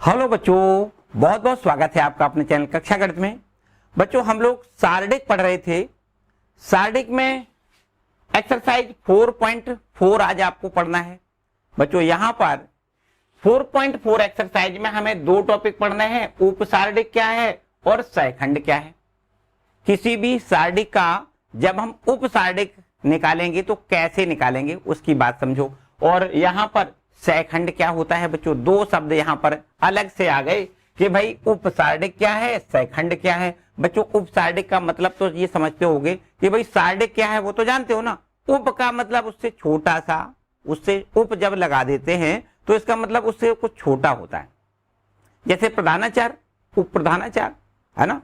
Hello बच्चों, बहुत बहुत स्वागत है आपका अपने चैनल कक्षा गणित में। बच्चों हम लोग सारडिक पढ़ रहे थे। सारडिक में एक्सरसाइज 4.4 आज आपको पढ़ना है। बच्चों यहाँ पर 4.4 एक्सरसाइज में हमें दो टॉपिक पढ़ने हैं, उपसारडिक क्या है और सहखंड क्या है। किसी भी सारडिक का जब हम उपसारडिक निकालेंगे तो कैसे निकालेंगे उसकी बात समझो। और यहाँ पर सहखंड क्या होता है बच्चों, दो शब्द यहाँ पर अलग से आ गए कि भाई उपसारडिक क्या है, सहखंड क्या है। बच्चों उपसारडिक का मतलब तो ये समझते होंगे कि भाई सारडिक क्या है वो तो जानते हो ना। उप का मतलब उससे छोटा सा, उससे उप जब लगा देते हैं तो इसका मतलब उससे कुछ छोटा होता है। जैसे प्रधानाचार्य, उप प्रधानाचार्य है ना,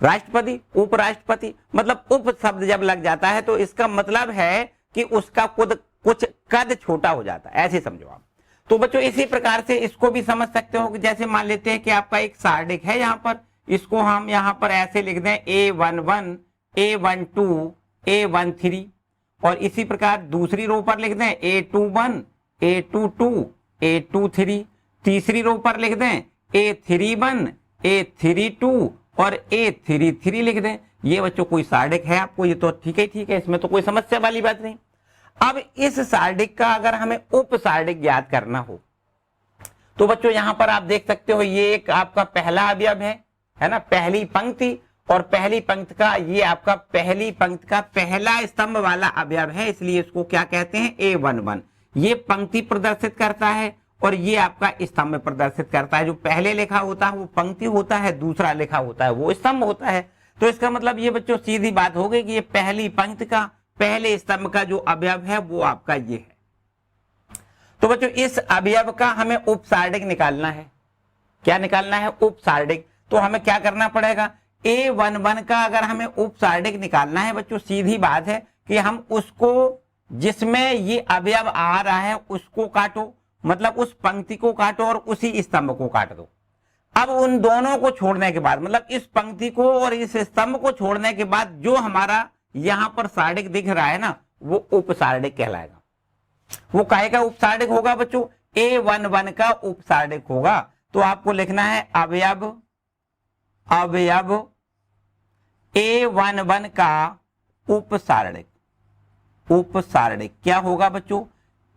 राष्ट्रपति, उपराष्ट्रपति, मतलब उप शब्द जब लग जाता है तो इसका मतलब है कि उसका खुद कुछ कद छोटा हो जाता है, ऐसे समझो आप। तो बच्चों इसी प्रकार से इसको भी समझ सकते हो कि जैसे मान लेते हैं कि आपका एक सारडिक है, यहाँ पर इसको हम यहाँ पर ऐसे लिख दें A11, A12, A13 और इसी प्रकार दूसरी रो पर लिख दें A21, A22, A23, तीसरी रो पर लिख दें A31, A32 और A33 लिख दें। ये बच्चों कोई सारडिक है आपको, ये तो ठीक है, इसमें तो कोई समस्या वाली बात नहीं। अब इस सारडिक का अगर हमें उपसारडिक ज्ञात करना हो तो बच्चों यहां पर आप देख सकते हो ये एक आपका पहला अवयव है ना, पहली पंक्ति, और पहली पंक्ति का ये आपका पहली पंक्ति का पहला स्तंभ वाला अवयव है, इसलिए इसको क्या कहते हैं A11। ये पंक्ति प्रदर्शित करता है और ये आपका स्तंभ प्रदर्शित करता है। जो पहले लिखा होता है वो पंक्ति होता है, दूसरा लिखा होता है वो स्तंभ होता है। तो इसका मतलब ये बच्चों सीधी बात हो गई कि ये पहली पंक्ति का पहले स्तंभ का जो अवयव है वो आपका ये है। तो बच्चों इस अवयव का हमें उपसारडिक निकालना है। क्या निकालना है? उपसारडिक। तो हमें क्या करना पड़ेगा, A11 का अगर हमें उपसारडिक निकालना है बच्चों, सीधी बात है कि हम उसको जिसमें ये अवयव आ रहा है उसको काटो, मतलब उस पंक्ति को काटो और उसी स्तंभ को काट दो। अब उन दोनों को छोड़ने के बाद, मतलब इस पंक्ति को और इस स्तंभ को छोड़ने के बाद जो हमारा यहां पर सारडिक दिख रहा है ना वो उपसारडिक कहलाएगा। वो काहे का उपसारडिक होगा बच्चों? A11 का उपसारडिक होगा। तो आपको लिखना है अवयव A11 का उपसारडिक। उपसारडिक क्या होगा बच्चों?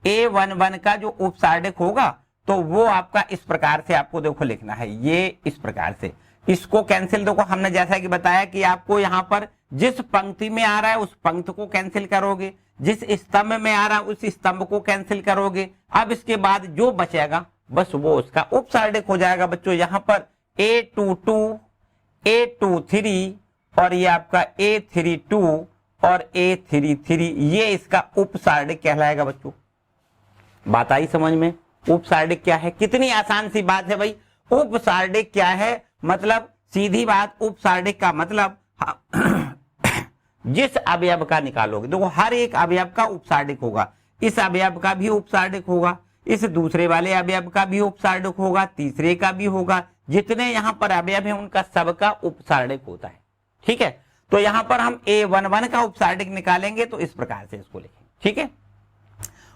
A11 का जो उपसारडिक होगा तो वो आपका इस प्रकार से आपको देखो लिखना है, ये इस प्रकार से। इसको कैंसिल देखो, हमने जैसा कि बताया कि आपको यहाँ पर जिस पंक्ति में आ रहा है उस पंक्ति को कैंसिल करोगे, जिस स्तंभ में आ रहा है उस स्तंभ को कैंसिल करोगे। अब इसके बाद जो बचेगा बस वो उसका उपसारडिक हो जाएगा। बच्चों यहाँ पर A22, A23 और ये आपका A32 और A33 ये इसका उपसारडिक कहलाएगा। बच्चों बात आई समझ में? उपसारडिक क्या है? कितनी आसान सी बात है भाई। उपसारडिक क्या है? मतलब सीधी बात, उपसारडिक का मतलब जिस अवयव का निकालोगे, देखो हर एक अवयव का उपसारडिक होगा। इस अवयव का भी उपसारडिक होगा, इस दूसरे वाले अवयव का भी उपसारडिक होगा, तीसरे का भी होगा। जितने यहाँ पर अवयव हैं उनका सबका उपसारडिक होता है। ठीक है, तो यहाँ पर हम A11 का उपसारडिक निकालेंगे तो इस प्रकार से इसको लिखें। ठीक है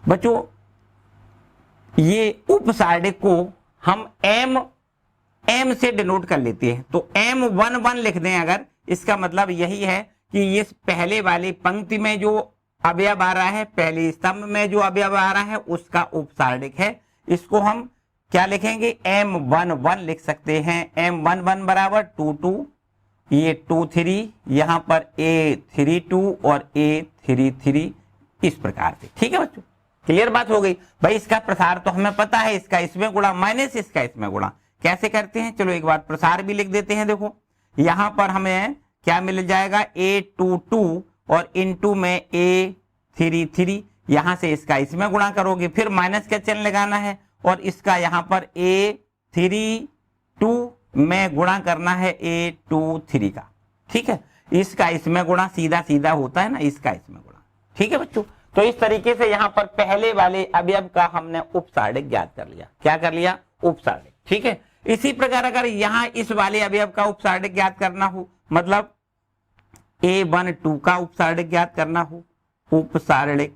बच्चों, ये उपसारडिक को हम M से डिनोट कर लेते हैं। तो M11 लिख दें अगर, इसका मतलब यही है कि इस पहले वाली पंक्ति में जो अवयव आ रहा है, पहले स्तंभ में जो अवयव आ रहा है उसका उपसारडिक है। इसको हम क्या लिखेंगे? M11 लिख सकते हैं। M11 बराबर 22, ये 23, यहाँ पर A32 और A33 इस प्रकार से। ठीक है बच्चों, क्लियर बात हो गई भाई। इसका प्रसार तो हमें पता है, इसका इसमें गुणा माइनस इसका इसमें गुणा कैसे करते हैं। चलो एक बार प्रसार भी लिख देते हैं। देखो यहां पर हमें क्या मिल जाएगा, A22 और इनटू में A33, यहां से इसका इसमें गुणा करोगे, फिर माइनस का चिन्ह लगाना है और इसका यहां पर A32 में गुणा करना है A23 का। ठीक है, इसका इसमें गुणा सीधा सीधा होता है ना, इसका इसमें गुणा। ठीक है बच्चों, तो इस तरीके से यहां पर पहले वाले अवयव का हमने उपसारडिक ज्ञात कर लिया। क्या कर लिया? उपसारडिक। ठीक है, इसी प्रकार अगर यहां इस वाले अवयव का उपसारडिक ज्ञात करना हो, मतलब A12 का उपसारडिक ज्ञात करना हो, उपसारडिक।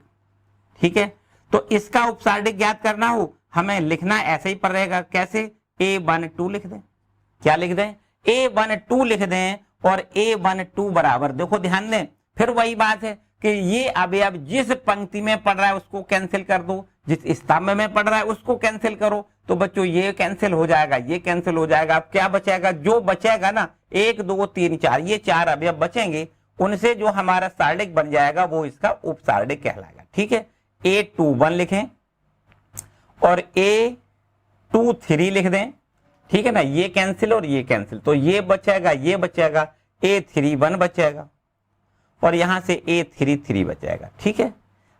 ठीक है, तो इसका उपसारडिक ज्ञात करना हो हमें लिखना ऐसे ही पड़ेगा। कैसे? A12 लिख दें। क्या लिख दें? A12 लिख दें। और A12 बराबर, देखो ध्यान दें, फिर वही बात है कि ये अवयव जिस पंक्ति में पढ़ रहा है उसको कैंसिल कर दो, जिस स्तंभ में पढ़ रहा है उसको कैंसिल करो। तो बच्चों ये कैंसिल हो जाएगा, ये कैंसिल हो जाएगा। अब क्या बचेगा? जो बचेगा ना 1 2 3 4, ये 4 अवयव बचेंगे, उनसे जो हमारा सार्डिक बन जाएगा वो इसका उपसार्डिक कहलाएगा। ठीक है, A21 लिखें और A23 लिख दें। ठीक है ना, ये कैंसिल और ये कैंसिल, तो ये बचेगा, ये बचेगा, A31 बचेगा और यहां से A33 बचेगा। ठीक है,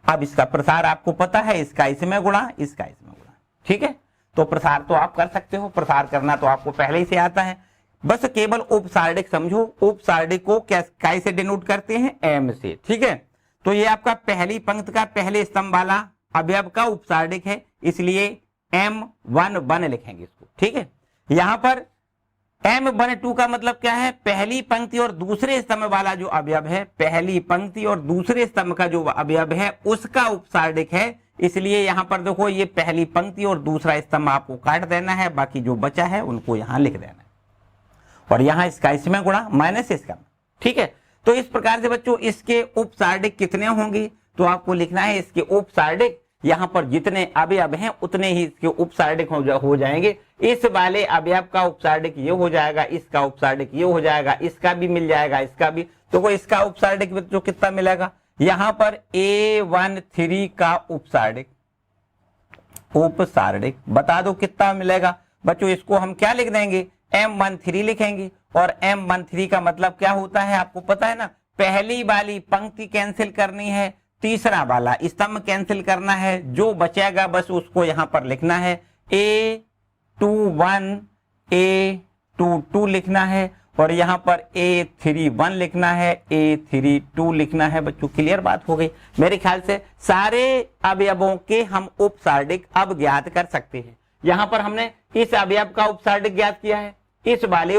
अब इसका प्रसार आपको पता है, इसका इसमें गुणा, इसका इसमें गुणा। ठीक है, तो प्रसार तो आप कर सकते हो, प्रसार करना तो आपको पहले ही से आता है। बस केवल उपसार्डिक समझो। उपसार्डिक को कैसे डिनोट करते हैं? M से। ठीक है, तो ये आपका पहली पंक्ति का पहले स्तंभ वाला अवयव का उपसार्डिक है, इसलिए M11 लिखेंगे इसको। ठीक है, यहां पर M12 का मतलब क्या है? पहली पंक्ति और दूसरे स्तंभ वाला जो अवयव है, पहली पंक्ति और दूसरे स्तंभ का जो अवयव है उसका उपसार्डिक है, इसलिए यहां पर देखो ये पहली पंक्ति और दूसरा स्तंभ आपको काट देना है, बाकी जो बचा है उनको यहां लिख देना है और यहां इसका इसमें गुणा माइनस इसका। ठीक है, तो इस प्रकार से बच्चों इसके उपसार्डिक कितने होंगे? तो आपको लिखना है इसके उपसार्डिक, यहां पर जितने अवयव हैं उतने ही इसके उपसार्डिक हो जाएंगे। इस वाले अवयव का उपसार्डिक ये हो जाएगा, इसका उपसार्डिक ये हो जाएगा, इसका भी मिल जाएगा, इसका भी। तो वो इसका उपसार्डिक जो कितना मिलेगा? यहां पर A13 का उपसार्डिक बता दो कितना मिलेगा बच्चों। इसको हम क्या लिख देंगे? M13 लिखेंगे। और M13 का मतलब क्या होता है आपको पता है ना? पहली वाली पंक्ति कैंसिल करनी है, तीसरा वाला स्तंभ कैंसिल करना है, जो बचेगा बस उसको यहां पर लिखना है। A21 A22 लिखना है और यहां पर A31 लिखना है, A32 लिखना है। बच्चों क्लियर बात हो गई? मेरे ख्याल से सारे अवयवों के हम उपसार्डिक अब ज्ञात कर सकते हैं। यहां पर हमने इस अवयव का उपसार्डिक ज्ञात किया है, इस वाले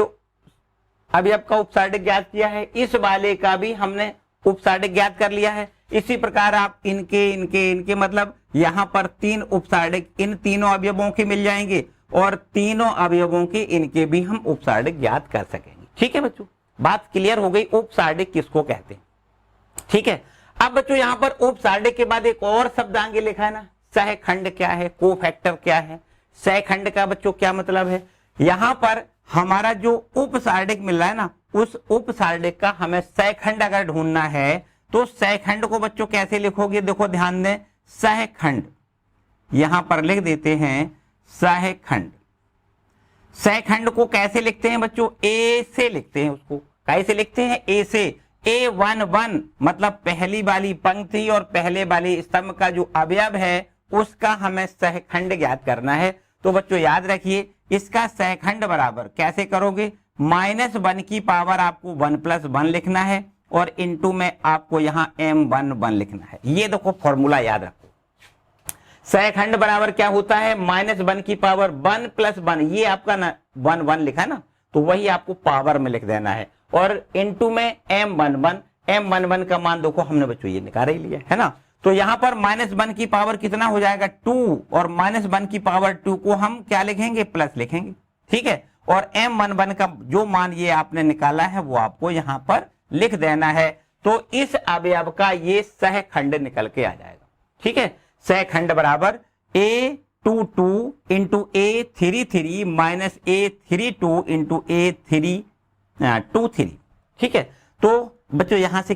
अवयव का उपसार्डिक ज्ञात किया है, इस वाले का भी हमने उपसार्डिक ज्ञात कर लिया है। इसी प्रकार आप इनके मतलब यहां पर 3 उपसार्डिक इन तीनों अवयवों के मिल जाएंगे और तीनों अवयवों के इनके भी हम उपसार्डिक ज्ञात कर सकेंगे। ठीक है बच्चों, बात क्लियर हो गई? उपसार्डिक किसको कहते हैं? ठीक है, अब बच्चों यहां पर उपसार्डिक के बाद एक और शब्द आगे लिखा है ना, सहखंड क्या है, कोफैक्टर क्या है। सहखंड का बच्चों क्या मतलब है? यहां पर हमारा जो उपसार्डिक मिल रहा है ना, उस उपसार्डिक का हमें सहखंड अगर ढूंढना है तो सहखंड को बच्चों कैसे लिखोगे? देखो ध्यान दें, सहखंड यहां पर लिख देते हैं सहखंड। सहखंड को कैसे लिखते हैं बच्चों? A से लिखते हैं उसको। कैसे लिखते हैं? A से। A11 मतलब पहली वाली पंक्ति और पहले वाली स्तंभ का जो अवयव है उसका हमें सहखंड ज्ञात करना है। तो बच्चों याद रखिए, इसका सहखंड बराबर कैसे करोगे? -1 की पावर आपको 1 + 1 लिखना है और इनटू में आपको यहां M11 लिखना है। ये देखो फॉर्मूला याद रखो। सहखंड बराबर क्या होता है? -1 की पावर 1 + 1, ये आपका ना 1 1 लिखा है ना, तो वही आपको पावर में लिख देना है और इनटू में M11 का मान देखो हमने बच्चों ये निकाल ही लिया है ना। तो यहां पर -1 की पावर कितना हो जाएगा? 2 और -1 की पावर 2 को हम क्या लिखेंगे? प्लस लिखेंगे। ठीक है, और M11 का जो मान ये आपने निकाला है वो आपको यहां पर लिख देना है। तो इस अवयव का ये सहखंड निकल के आ जाएगा। ठीक है, सहखंड बराबर A22 into A33 minus A32 into A23। ठीक है, तो बच्चों यहां से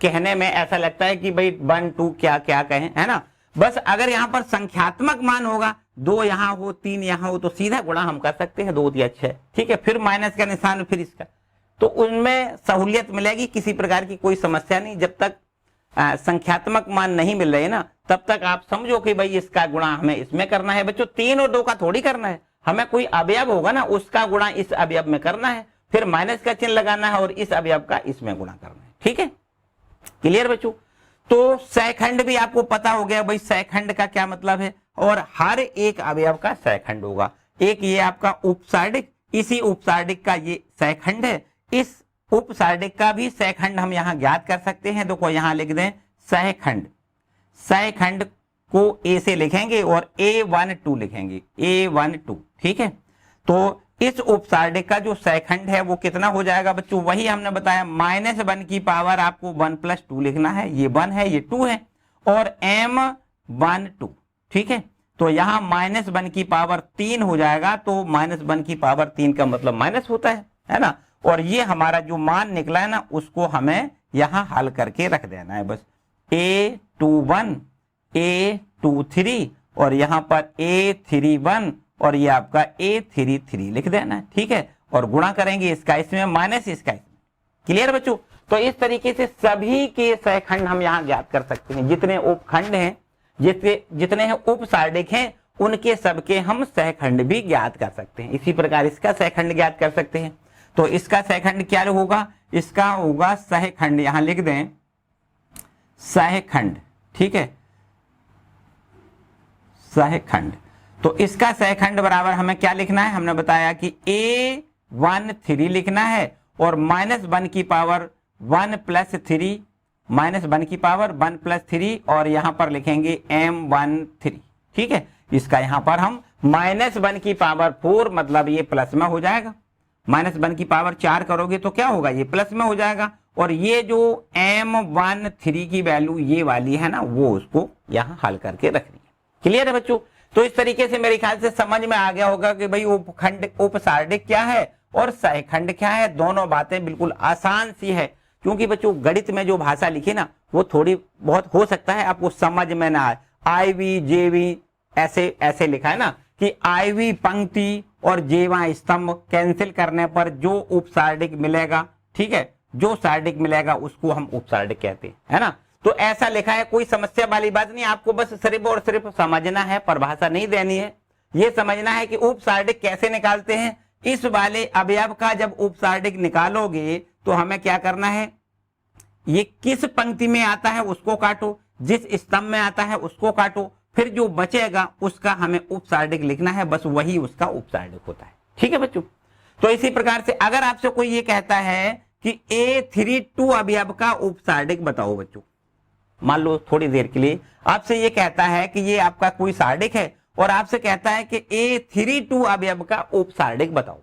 कहने में ऐसा लगता है कि भाई 1 2 क्या क्या कहें, है ना। बस अगर यहां पर संख्यात्मक मान होगा, 2 यहां हो 3 यहां हो, तो सीधा गुणा हम कर सकते हैं, 2 × 6। ठीक है, फिर माइनस का निशान, फिर इसका, तो उनमें सहूलियत मिलेगी, किसी प्रकार की कोई समस्या नहीं। जब तक संख्यात्मक मान नहीं मिल रहे ना, तब तक आप समझो कि भाई इसका गुणा हमें इसमें करना है। बच्चों 3 और 2 का थोड़ी करना है, हमें कोई अवयव होगा ना उसका गुणा इस अवयव में करना है, फिर माइनस का चिन्ह लगाना है और इस अवयव का इसमें गुणा करना है। ठीक है, क्लियर बच्चों? तो सहखंड भी आपको पता हो गया भाई सहखंड का क्या मतलब है, और हर एक अवयव का सहखंड होगा। एक ये आपका उपसार्डिक, इसी उपसार्डिक का ये सहखंड है, इस उपसार्डिक का भी सहखंड हम यहां ज्ञात कर सकते हैं। देखो यहां लिख दें सहखंड। सहखंड को ए से लिखेंगे और A12 लिखेंगे, A12, ठीक है। तो इस उपसारडिक का जो सेकंड है वो कितना हो जाएगा बच्चों, वही हमने बताया -1 की पावर आपको 1 + 2 लिखना है, ये 1 है ये 2 है, और M12, ठीक है। तो यहाँ -1 की पावर 3 हो जाएगा, तो -1 की पावर 3 का मतलब माइनस होता है ना। और ये हमारा जो मान निकला है ना, उसको हमें यहाँ हल करके रख देना है बस। A21, A23 और यहाँ पर A31 और ये आपका A33 लिख देना है, ठीक है। और गुणा करेंगे इसका इसमें माइनस इसका इसमें। क्लियर बच्चों। तो इस तरीके से सभी के सहखंड हम यहाँ ज्ञात कर सकते हैं, जितने उपखंड हैं, जितने हैं उपसारडिक हैं, उनके सबके हम सहखंड भी ज्ञात कर सकते हैं। इसी प्रकार इसका सहखंड ज्ञात कर सकते हैं। तो इसका सहखंड क्या होगा, इसका होगा सहखंड, यहां लिख दें सहखंड, ठीक है, सहखंड। तो इसका सहखंड बराबर हमें क्या लिखना है, हमने बताया कि A13 लिखना है और -1 की पावर 1 + 3, -1 की पावर 1 + 3 और यहां पर लिखेंगे M13, ठीक है। इसका यहां पर हम -1 की पावर 4 मतलब ये प्लस में हो जाएगा, -1 की पावर 4 करोगे तो क्या होगा, ये प्लस में हो जाएगा। और ये जो M13 की वैल्यू ये वाली है ना, वो उसको यहां हल करके रखनी है। क्लियर है बच्चों। तो इस तरीके से मेरे ख्याल से समझ में आ गया होगा कि भाई उपखंड उपसारडिक क्या है और सहखंड क्या है। दोनों बातें बिल्कुल आसान सी है, क्योंकि बच्चों गणित में जो भाषा लिखी ना, वो थोड़ी बहुत हो सकता है आपको समझ में ना आए। IV JV ऐसे लिखा है ना कि IV पंक्ति और जेवा स्तंभ कैंसिल करने पर जो उपसारडिक मिलेगा, ठीक है, जो सारडिक मिलेगा उसको हम उपसारडिक कहते हैं, है ना। तो ऐसा लिखा है, कोई समस्या वाली बात नहीं, आपको बस सिर्फ और सिर्फ समझना है, परिभाषा नहीं देनी है। ये समझना है कि उपसारडिक कैसे निकालते हैं। इस वाले अवयव का जब उपसारडिक निकालोगे तो हमें क्या करना है, ये किस पंक्ति में आता है उसको काटो, जिस स्तंभ में आता है उसको काटो, फिर जो बचेगा उसका हमें उपसारडिक लिखना है, बस वही उसका उपसारडिक होता है। ठीक है बच्चों। तो इसी प्रकार से अगर आपसे कोई ये कहता है कि A32 अवयव का उपसारडिक बताओ बच्चों, मान लो थोड़ी देर के लिए आपसे ये कहता है कि ये आपका कोई सारडिक है और आपसे कहता है कि A32 अवयव का उपसारडिक बताओ,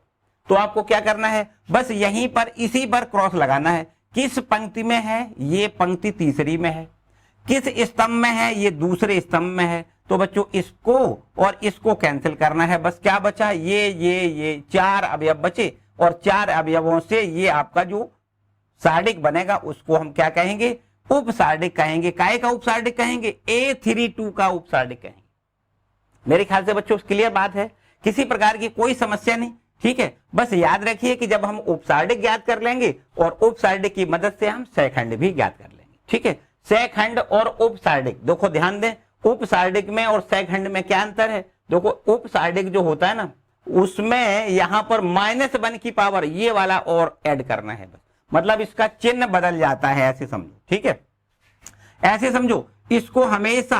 तो आपको क्या करना है, बस यहीं पर इसी पर क्रॉस लगाना है। किस पंक्ति में है, ये पंक्ति तीसरी में है, किस स्तंभ में है, ये दूसरे स्तंभ में है। तो बच्चों इसको और इसको कैंसिल करना है, बस क्या बचा, ये 4 अवयव बचे और 4 अवयवों से ये आपका जो सारडिक बनेगा उसको हम क्या कहेंगे, उपसारडिक कहेंगे। काय का उपसारडिक कहेंगे, A32 का उपसारडिक कहेंगे। मेरे ख्याल से बच्चों क्लियर बात है, किसी प्रकार की कोई समस्या नहीं। ठीक है, बस याद रखिए कि जब हम उपसारडिक ज्ञात कर लेंगे और उपसारडिक की मदद से हम सहखंड भी ज्ञात कर लेंगे। ठीक है, सहखंड और उपसारडिक, देखो ध्यान दें, उपसारडिक में और सहखंड में क्या अंतर है। देखो उपसारडिक जो होता है ना, उसमें यहां पर -1 की पावर ये वाला और ऐड करना है, बस मतलब इसका चिन्ह बदल जाता है, ऐसे समझो। ठीक है, ऐसे समझो, इसको हमेशा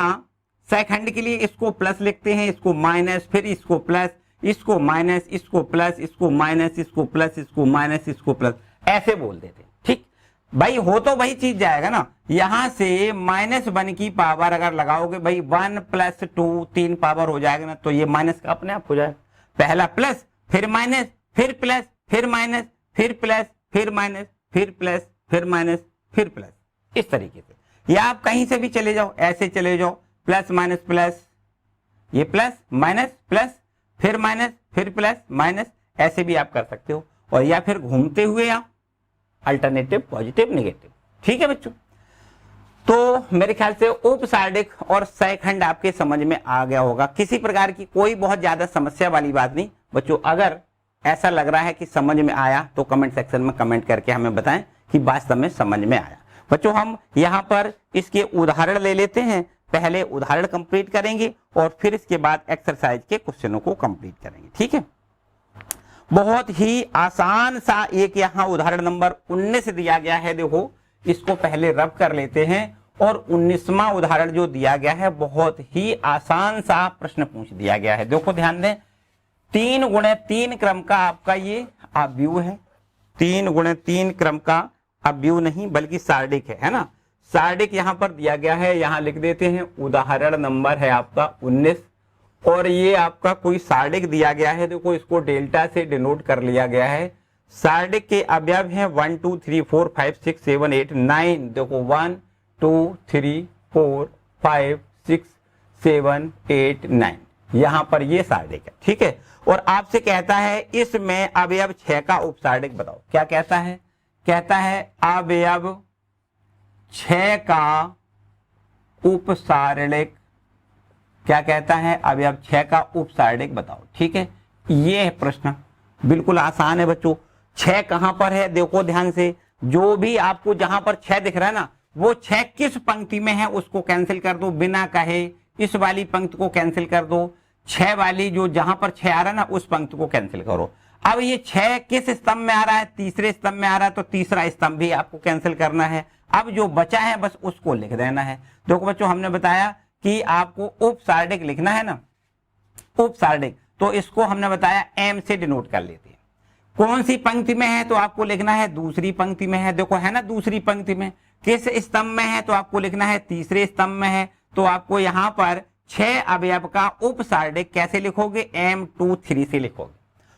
सहखंड के लिए इसको प्लस लिखते हैं, इसको माइनस, फिर इसको प्लस, इसको माइनस, इसको प्लस, इसको माइनस, इसको प्लस, इसको माइनस, इसको प्लस, ऐसे बोल देते हैं। ठीक भाई, हो तो वही चीज जाएगा ना। यहां से -1 की पावर अगर लगाओगे भाई 1 + 2 3 पावर हो जाएगा ना, तो ये माइनस का अपने आप हो जाएगा। पहला प्लस, फिर माइनस, फिर प्लस, फिर माइनस, फिर प्लस, फिर माइनस, फिर प्लस, फिर माइनस, फिर प्लस, इस तरीके से। या आप कहीं से भी चले जाओ, ऐसे चले जाओ, प्लस माइनस प्लस, ये प्लस माइनस प्लस, फिर माइनस, फिर प्लस माइनस, ऐसे भी आप कर सकते हो। और या फिर घूमते हुए या अल्टरनेटिव पॉजिटिव नेगेटिव। ठीक है बच्चों, तो मेरे ख्याल से उपसारडिक और सहखंड आपके समझ में आ गया होगा। किसी प्रकार की कोई बहुत ज्यादा समस्या वाली बात नहीं बच्चों। अगर ऐसा लग रहा है कि समझ में आया तो कमेंट सेक्शन में कमेंट करके हमें बताएं कि वास्तव में समझ में आया। बच्चों हम यहाँ पर इसके उदाहरण ले लेते हैं, पहले उदाहरण कंप्लीट करेंगे और फिर इसके बाद एक्सरसाइज के क्वेश्चनों को कंप्लीट करेंगे। ठीक है, बहुत ही आसान सा एक यहाँ उदाहरण नंबर 19 दिया गया है। देखो इसको पहले रब कर लेते हैं और 19वां उदाहरण जो दिया गया है बहुत ही आसान सा प्रश्न पूछ दिया गया है। देखो ध्यान दें, 3x3 क्रम का आपका ये अवयव है। 3x3 क्रम का अवयव नहीं बल्कि सारडिक है ना। सार्डिक यहाँ पर दिया गया है, यहाँ लिख देते हैं उदाहरण नंबर है आपका 19 और ये आपका कोई सार्डिक दिया गया है। देखो इसको डेल्टा से डिनोट कर लिया गया है। सार्डिक के अवयव हैं 1 2 3 4 5 6 7 8 9। देखो 1 2 3 4 5 6 7 8 9 यहाँ पर ये सार्डिक है। ठीक है, और आपसे कहता है इसमें अवयव 6 का उपसार्डिक बताओ। क्या कहता है? कहता है अवयव 6 का उपसार्डिक। क्या कहता है? अवयव 6 का उपसार्डिक बताओ। ठीक है, ये है प्रश्न, बिल्कुल आसान है बच्चों। 6 कहां पर है? देखो ध्यान से, जो भी आपको जहां पर 6 दिख रहा है ना, वो 6 किस पंक्ति में है उसको कैंसिल कर दो बिना कहे। इस वाली पंक्ति को कैंसिल कर दो, 6 वाली जो जहां पर 6 आ रहा है ना उस पंक्ति को कैंसिल करो। अब ये 6 किस स्तंभ में आ रहा है? तीसरे स्तंभ में आ रहा है, तो तीसरा स्तंभ भी आपको कैंसिल करना है। अब जो बचा है बस उसको लिख देना है। देखो बच्चों, हमने बताया कि आपको उपसार्डिक लिखना है ना, उपसार्डिक, तो इसको हमने बताया एम से डिनोट कर लेते हैं। कौन सी पंक्ति में है? तो आपको लिखना है दूसरी पंक्ति में है। देखो है ना दूसरी पंक्ति में। किस स्तंभ में है? तो आपको लिखना है तीसरे स्तंभ में है। तो आपको यहाँ पर 6 अवयव का उपसार्डिक कैसे लिखोगे? M23 से लिखोगे।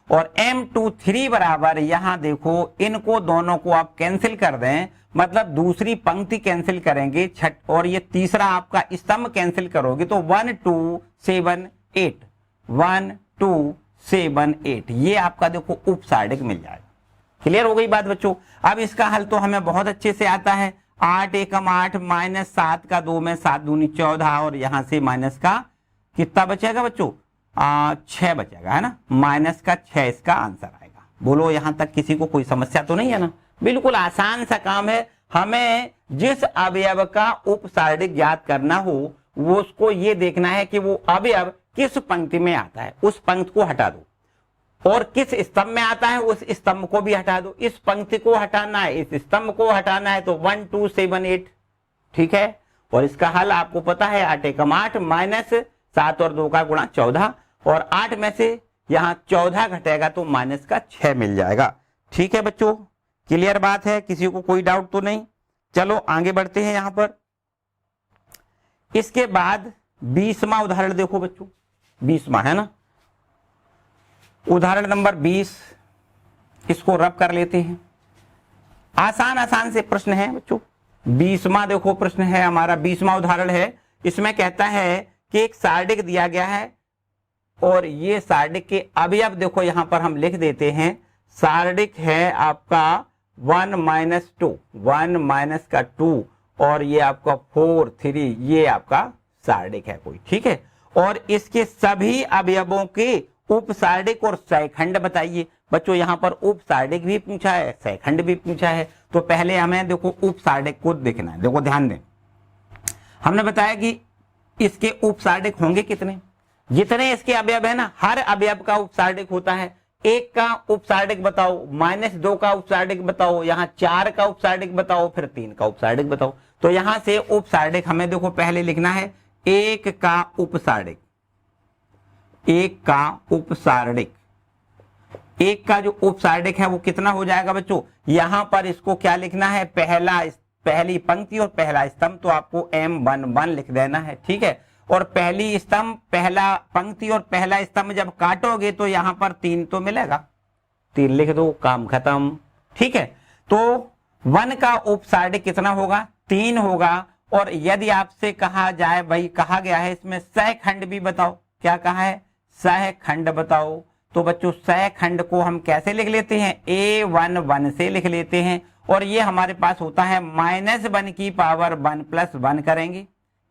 और M23 बराबर यहाँ देखो, इनको दोनों को आप कैंसिल कर दें, मतलब दूसरी पंक्ति कैंसिल करेंगे और ये तीसरा आपका स्तंभ कैंसिल करोगे तो 1 2 7 8 1 2 7 8 ये आपका देखो उपसार्डिक मिल जाएगा। क्लियर हो गई बात बच्चों? अब इसका हल तो हमें बहुत अच्छे से आता है। 8 एकम 8 माइनस 7 का 2 में 7 दूनी 14 और यहां से माइनस का कितना बचेगा बच्चों? 6 बचेगा, है ना। माइनस का 6 इसका आंसर आएगा। बोलो यहां तक किसी को कोई समस्या तो नहीं है ना? बिल्कुल आसान सा काम है। हमें जिस अवयव का उपसार्डिक ज्ञात करना हो वो उसको ये देखना है कि वो अवयव किस पंक्ति में आता है, उस पंक्ति को हटा दो, और किस स्तंभ में आता है उस स्तंभ को भी हटा दो। इस पंक्ति को हटाना है, इस स्तंभ को हटाना है, तो 1 2 7 8। ठीक है, और इसका हल आपको पता है 8 एकम 8 माइनस 7 और 2 का गुणा 14, और 8 में से यहां 14 घटेगा तो माइनस का 6 मिल जाएगा। ठीक है बच्चों, क्लियर बात है? किसी को कोई डाउट तो नहीं? चलो आगे बढ़ते हैं। यहां पर इसके बाद 20वां उदाहरण देखो बच्चों, 20वां है ना, उदाहरण नंबर 20, इसको रब कर लेते हैं। आसान आसान से प्रश्न है बच्चों। 20वां देखो प्रश्न है हमारा, 20वां उदाहरण है। इसमें कहता है कि एक सार्डिक दिया गया है और ये सार्डिक के अवयव देखो यहां पर हम लिख देते हैं। सार्डिक है आपका 1 माइनस 2, 1 माइनस का 2 और ये आपका 4 3, ये आपका सार्डिक है कोई। ठीक है, और इसके सभी अवयवों के उपसार्डिक और सहखंड बताइए। बच्चों यहाँ पर उपसार्डिक भी पूछा है, सहखंड भी पूछा है, तो पहले हमें देखो उपसार्डिक को देखना है। देखो ध्यान दें, हमने बताया कि इसके उपसार्डिक होंगे कितने? जितने इसके अवयव है ना, हर अवयव का उपसार्डिक होता है। 1 का उपसार्डिक बताओ, -2 का उपसार्डिक बताओ, यहाँ 4 का उपसार्डिक बताओ, फिर 3 का उपसार्डिक बताओ। तो यहां से उपसार्डिक हमें देखो पहले लिखना है 1 का उपसार्डिक, 1 का उपसार्डिक। 1 का जो उपसार्डिक है वो कितना हो जाएगा बच्चों? यहां पर इसको क्या लिखना है? पहली पंक्ति और पहला स्तंभ, तो आपको M11 लिख देना है। ठीक है, और पहली स्तंभ, पहला पंक्ति और पहला स्तंभ जब काटोगे तो यहां पर 3 तो मिलेगा, 3 लिख दो, काम खत्म। ठीक है, तो 1 का उपसार्डिक कितना होगा? 3 होगा। और यदि आपसे कहा जाए, भाई कहा गया है इसमें सहखंड भी बताओ, क्या कहा है? सहखंड बताओ। तो बच्चों सहखंड को हम कैसे लिख लेते हैं? A11 से लिख लेते हैं, और ये हमारे पास होता है -1 की पावर 1 + 1 करेंगे।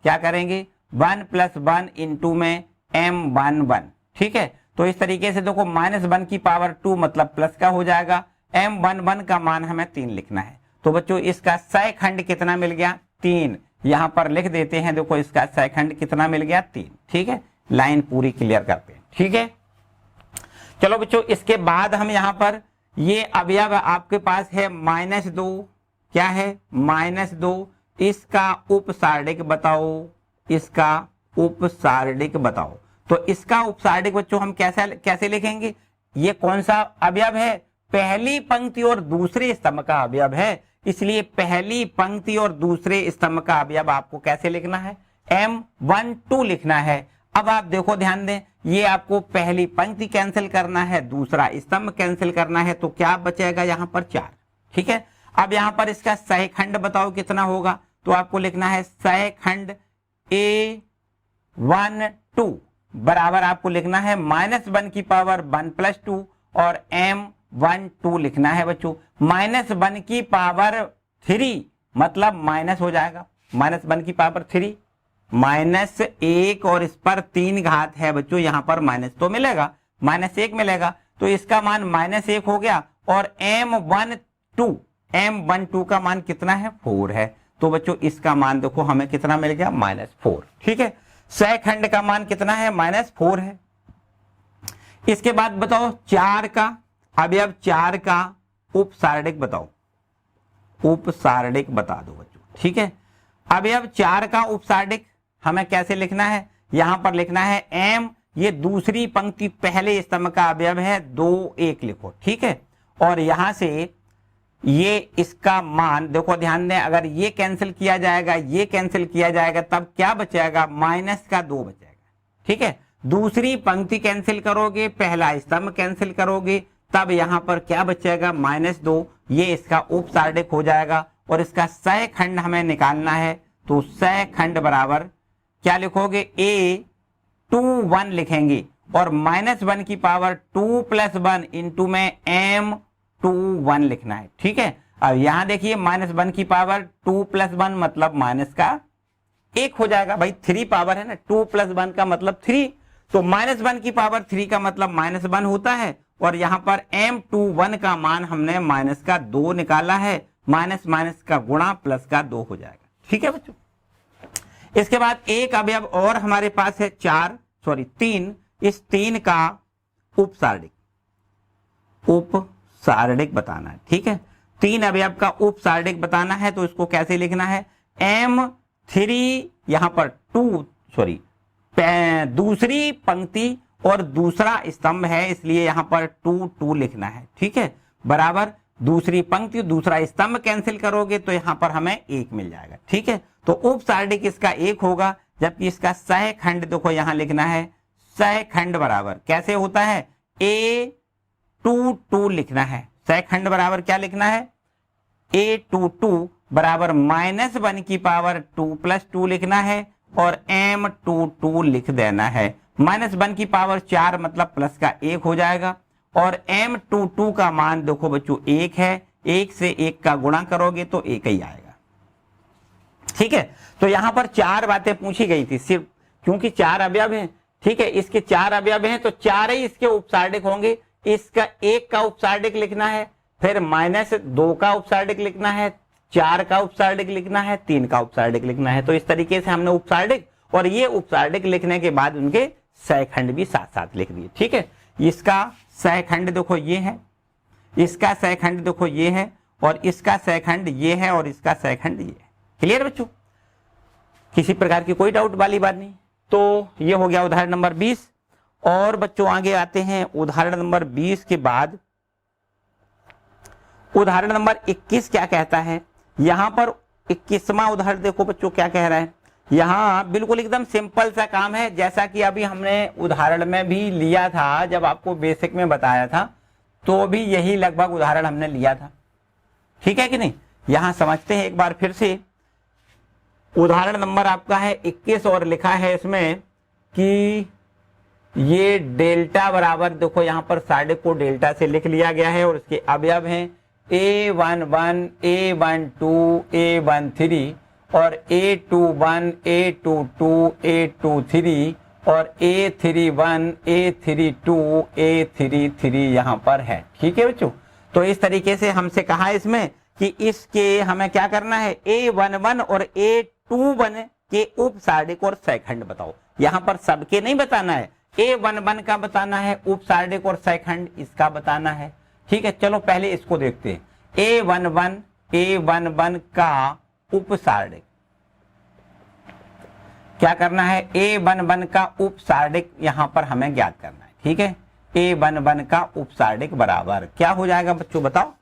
क्या करेंगे? 1 + 1 इंटू में M11। ठीक है, तो इस तरीके से देखो -1 की पावर 2 मतलब प्लस का हो जाएगा। M11 का मान हमें 3 लिखना है। तो बच्चों इसका सहखंड कितना मिल गया? 3। यहां पर लिख देते हैं, देखो इसका सहखंड कितना मिल गया? 3। ठीक है, लाइन पूरी क्लियर करते हैं। ठीक है, चलो बच्चों इसके बाद हम यहां पर ये अवयव आपके पास है -2, क्या है? -2। इसका उपसार्डिक बताओ, इसका उपसार्डिक बताओ। तो इसका उपसार्डिक बच्चों हम कैसे लिखेंगे? ये कौन सा अवयव है? पहली पंक्ति और दूसरे स्तंभ का अवयव है, इसलिए पहली पंक्ति और दूसरे स्तंभ का अवयव आपको कैसे लिखना है, M12 लिखना है। अब आप देखो ध्यान दें, ये आपको पहली पंक्ति कैंसिल करना है, दूसरा स्तंभ कैंसिल करना है, तो क्या बचेगा यहाँ पर 4। ठीक है, अब यहाँ पर इसका सहखंड बताओ कितना होगा, तो आपको लिखना है सहखंड A12 बराबर आपको लिखना है -1 की पावर 1 + 2 और M12 लिखना है बच्चों। -1 की पावर 3 मतलब माइनस हो जाएगा, -1 की पावर 3 -1 और इस पर 3 घात है बच्चों, यहां पर माइनस तो मिलेगा, -1 मिलेगा, तो इसका मान -1 हो गया। और M12 का मान कितना है, 4 है। तो बच्चों इसका मान देखो हमें कितना मिल गया, -4। ठीक है, सहखंड का मान कितना है, -4 है। इसके बाद बताओ 4 का अवयव, 4 का उपसारणिक बताओ, उपसारणिक बता दो बच्चों। ठीक है, अवयव 4 का उपसारणिक हमें कैसे लिखना है, यहां पर लिखना है M, ये दूसरी पंक्ति पहले स्तंभ का अवयव है, 2 1 लिखो। ठीक है, और यहां से ये इसका मान देखो ध्यान दें, अगर ये कैंसिल किया जाएगा, ये कैंसिल किया जाएगा, तब क्या बचेगा, -2 बचेगा। ठीक है, दूसरी पंक्ति कैंसिल करोगे, पहला स्तंभ कैंसिल करोगे, तब यहां पर क्या बचेगा, -2, ये इसका उपसारणिक हो जाएगा। और इसका सहखंड हमें निकालना है, तो सहखंड बराबर क्या लिखोगे, A21 लिखेंगे, और -1 की पावर 2 + 1 इंटू में M21 लिखना है। ठीक है, अब यहां देखिए -1 की पावर 2 + 1 मतलब -1 हो जाएगा, भाई 3 पावर है ना, 2 + 1 का मतलब 3, तो -1 की पावर 3 का मतलब -1 होता है। और यहां पर M21 का मान हमने -2 निकाला है, माइनस का गुणा प्लस का 2 हो जाएगा। ठीक है बच्चों, इसके बाद एक अवयव और हमारे पास है 3, इस 3 का उपसारणिक बताना है। ठीक है, 3 अवयव का उपसारणिक बताना है, तो इसको कैसे लिखना है, M3 यहां पर दूसरी पंक्ति और दूसरा स्तंभ है, इसलिए यहां पर 2 लिखना है। ठीक है, बराबर दूसरी पंक्ति दूसरा स्तंभ कैंसिल करोगे तो यहां पर हमें 1 मिल जाएगा। ठीक है, तो उपसारणिक इसका 1 होगा, जबकि इसका सहखंड देखो यहां लिखना है, सहखंड बराबर कैसे होता है, A22 लिखना है। सहखंड बराबर क्या लिखना है, A22 बराबर -1 की पावर 2 + 2 लिखना है, और M22 लिख देना है। -1 की पावर 4 मतलब प्लस का 1 हो जाएगा, और M22 का मान देखो बच्चों 1 है, 1 से 1 का गुणा करोगे तो 1 ही आएगा। ठीक है, तो यहां पर 4 बातें पूछी गई थी, सिर्फ क्योंकि 4 अवयव हैं। ठीक है, इसके 4 अवयव हैं तो 4 ही इसके उपसारणिक होंगे। इसका 1 का उपसारणिक लिखना है, फिर -2 का उपसारणिक लिखना है, 4 का उपसारणिक लिखना है, 3 का उपसारणिक लिखना है। तो इस तरीके से हमने उपसारणिक और ये उपसारणिक लिखने के बाद उनके सहखंड भी साथ साथ लिख दिए। ठीक है, इसका सहखंड देखो ये है, इसका सहखंड देखो ये है, और इसका सहखंड ये है, और इसका सहखंड ये है। क्लियर बच्चों, किसी प्रकार की कोई डाउट वाली बात नहीं। तो ये हो गया उदाहरण नंबर 20। और बच्चों आगे आते हैं उदाहरण नंबर 20 के बाद उदाहरण नंबर 21 क्या कहता है। यहां पर 21वां उदाहरण देखो बच्चों क्या कह रहा है। यहां बिल्कुल एकदम सिंपल सा काम है, जैसा कि अभी हमने उदाहरण में भी लिया था, जब आपको बेसिक में बताया था तो भी यही लगभग उदाहरण हमने लिया था। ठीक है कि नहीं, यहां समझते हैं एक बार फिर से। उदाहरण नंबर आपका है 21 और लिखा है इसमें कि ये डेल्टा बराबर देखो यहां पर सारणिक को डेल्टा से लिख लिया गया है, और इसके अवयव हैं A11, A12, A13 और A21, A22, A23 और A31, A32, A33 यहां पर है। ठीक है बच्चों, तो इस तरीके से हमसे कहा इसमें कि इसके हमें क्या करना है, A11 और A21 के उपसारणिक और सहखंड बताओ। यहां पर सबके नहीं बताना है, A11 का बताना है, उपसारणिक और सहखंड इसका बताना है। ठीक है, चलो पहले इसको देखते हैं। A11 का उपसारणिक क्या करना है, A11 का उपसारणिक यहां पर हमें ज्ञात करना है। ठीक है, A11 का उपसारणिक बराबर क्या हो जाएगा बच्चों बताओ।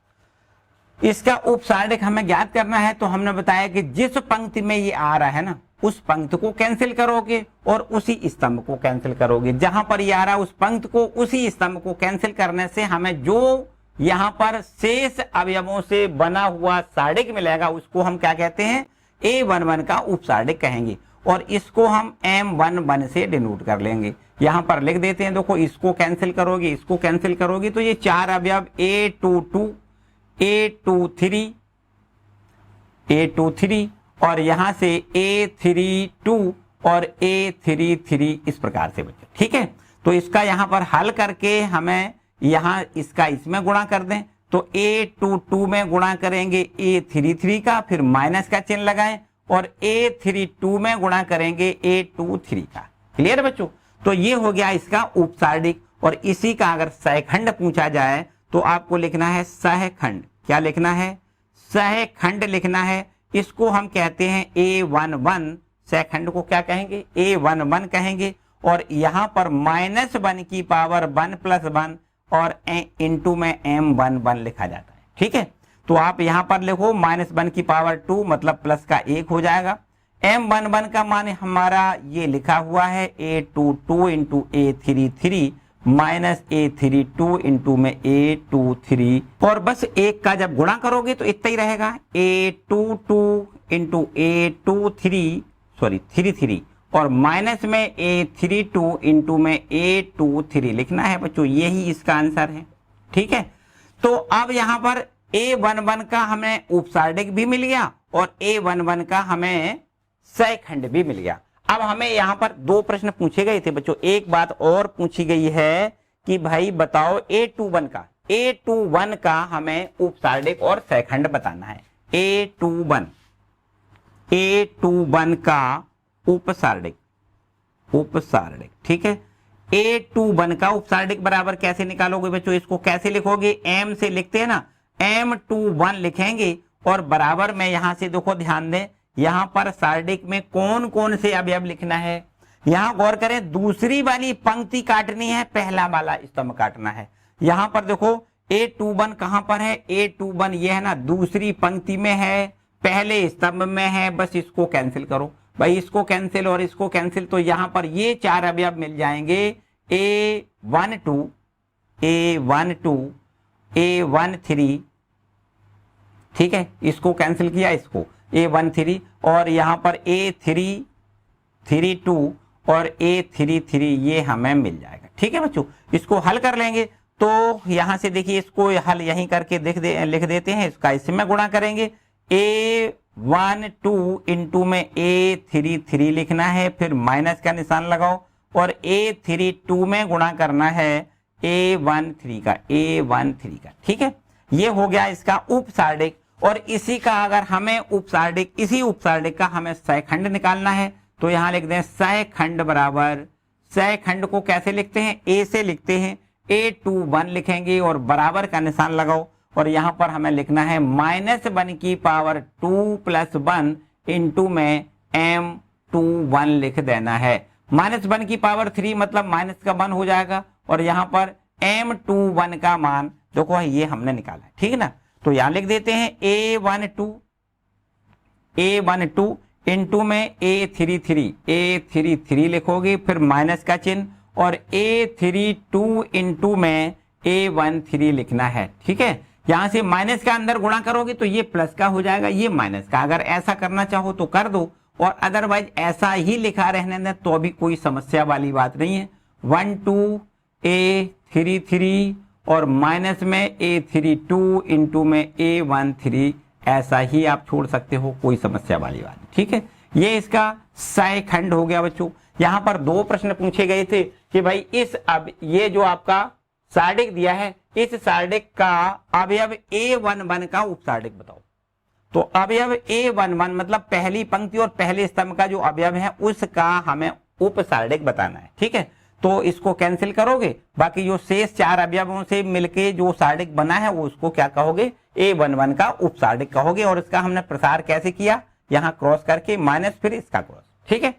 इसका उपसार्डिक हमें ज्ञात करना है, तो हमने बताया कि जिस पंक्ति में ये आ रहा है ना, उस पंक्ति को कैंसिल करोगे और उसी स्तंभ को कैंसिल करोगे। जहां पर ये आ रहा है उस पंक्ति को, उसी स्तंभ को कैंसिल करने से हमें जो यहां पर शेष अवयवों से बना हुआ सार्डिक मिलेगा उसको हम क्या कहते हैं, A11 का उपसार्डिक कहेंगे। और इसको हम M11 से डिनोट कर लेंगे। यहां पर लिख देते हैं, देखो इसको कैंसिल करोगे, इसको कैंसिल करोगे तो ये चार अवयव A22, A23, A23 और यहां से A32 और A33 इस प्रकार से बचे। ठीक है, तो इसका यहां पर हल करके हमें यहां इसका इसमें गुणा कर दें, तो A22 में गुणा करेंगे A33 का, फिर माइनस का चिन्ह लगाएं और A32 में गुणा करेंगे A23 का। क्लियर बच्चों? तो ये हो गया इसका उपसार्डिक। और इसी का अगर सहखंड पूछा जाए तो आपको लिखना है सहखंड। क्या लिखना है? सहखंड लिखना है। इसको हम कहते हैं A11, सहखंड को क्या कहेंगे? A11 कहेंगे। और यहां पर -1 की पावर 1 + 1 और इंटू में M11 लिखा जाता है। ठीक है, तो आप यहां पर लिखो -1 की पावर 2 मतलब प्लस का 1 हो जाएगा। M11 का मान हमारा ये लिखा हुआ है A22 into A33 minus A32 into में A23 और बस एक का जब गुणा करोगे तो इतना ही रहेगा A22 इंटू A23 सॉरी 33 और माइनस में A32 इंटू में A23 लिखना है बच्चों, यही इसका आंसर है। ठीक है, तो अब यहां पर A11 का हमें उपसार्डिक भी मिल गया और A11 का हमें सहखंड भी मिल गया। अब हमें यहां पर दो प्रश्न पूछे गए थे बच्चों। एक बात और पूछी गई है कि भाई बताओ A21 का हमें उपसार्डिक और सहखंड बताना है। A21 का उपसार्डिक, ठीक है। A21 का उपसार्डिक बराबर कैसे निकालोगे बच्चों? इसको कैसे लिखोगे? M से लिखते हैं ना, M21 लिखेंगे और बराबर में यहां से देखो ध्यान दें, यहां पर सार्डिक में कौन कौन से अवयव लिखना है। यहां गौर करें, दूसरी वाली पंक्ति काटनी है, पहला वाला स्तंभ काटना है। यहां पर देखो A21 कहां पर है? A21 ये है ना, दूसरी पंक्ति में है, पहले स्तंभ में है। बस इसको कैंसिल करो भाई, इसको कैंसिल और इसको कैंसिल, तो यहां पर ये चार अवयव मिल जाएंगे A12, A13। ठीक है, इसको कैंसिल किया, इसको A13 और यहां पर A332 और A33 ये हमें मिल जाएगा। ठीक है बच्चों, इसको हल कर लेंगे तो यहां से देखिए, इसको हल यहीं करके लिख देते हैं। इसका इसमें गुणा करेंगे, A12 इंटू में A33 लिखना है, फिर माइनस का निशान लगाओ और A32 में गुणा करना है A13 का। ठीक है, ये हो गया इसका उपसार्डिक। और इसी का अगर हमें इसी उपसार्डिक का हमें सहखंड निकालना है तो यहां लिख दें सहखंड बराबर, सहखंड को कैसे लिखते हैं? A से लिखते हैं, A21 लिखेंगे और बराबर का निशान लगाओ और यहां पर हमें लिखना है -1 की पावर 2 + 1 इंटू में M21 लिख देना है। -1 की पावर 3 मतलब माइनस का 1 हो जाएगा और यहां पर M21 का मान देखो ये हमने निकाला है। ठीक है ना, तो यहां लिख देते हैं A12 इंटू में A33 लिखोगे, फिर माइनस का चिन्ह और A32 इंटू में A13 लिखना है। ठीक है, यहां से माइनस का अंदर गुणा करोगे तो ये प्लस का हो जाएगा, ये माइनस का। अगर ऐसा करना चाहो तो कर दो और अदरवाइज ऐसा ही लिखा रहने दें तो भी कोई समस्या वाली बात नहीं है। 12 A33 और माइनस में A32 इंटू में A13 ऐसा ही आप छोड़ सकते हो, कोई समस्या वाली बात नहीं। ठीक है, ये इसका सहखंड हो गया बच्चों। यहां पर दो प्रश्न पूछे गए थे कि भाई अब ये जो आपका सार्डिक दिया है, इस सार्डिक का अवयव A11 का उपसार्डिक बताओ। तो अवयव A11 मतलब पहली पंक्ति और पहले स्तंभ का जो अवयव है उसका हमें उपसार्डिक बताना है। ठीक है, तो इसको कैंसिल करोगे, बाकी जो शेष चार अवयवों से मिलके जो सार्डिक बना है वो उसको क्या कहोगे? A11 का उपसार्डिक कहोगे। और इसका हमने प्रसार कैसे किया? यहां क्रॉस करके माइनस, फिर इसका क्रॉस। ठीक है,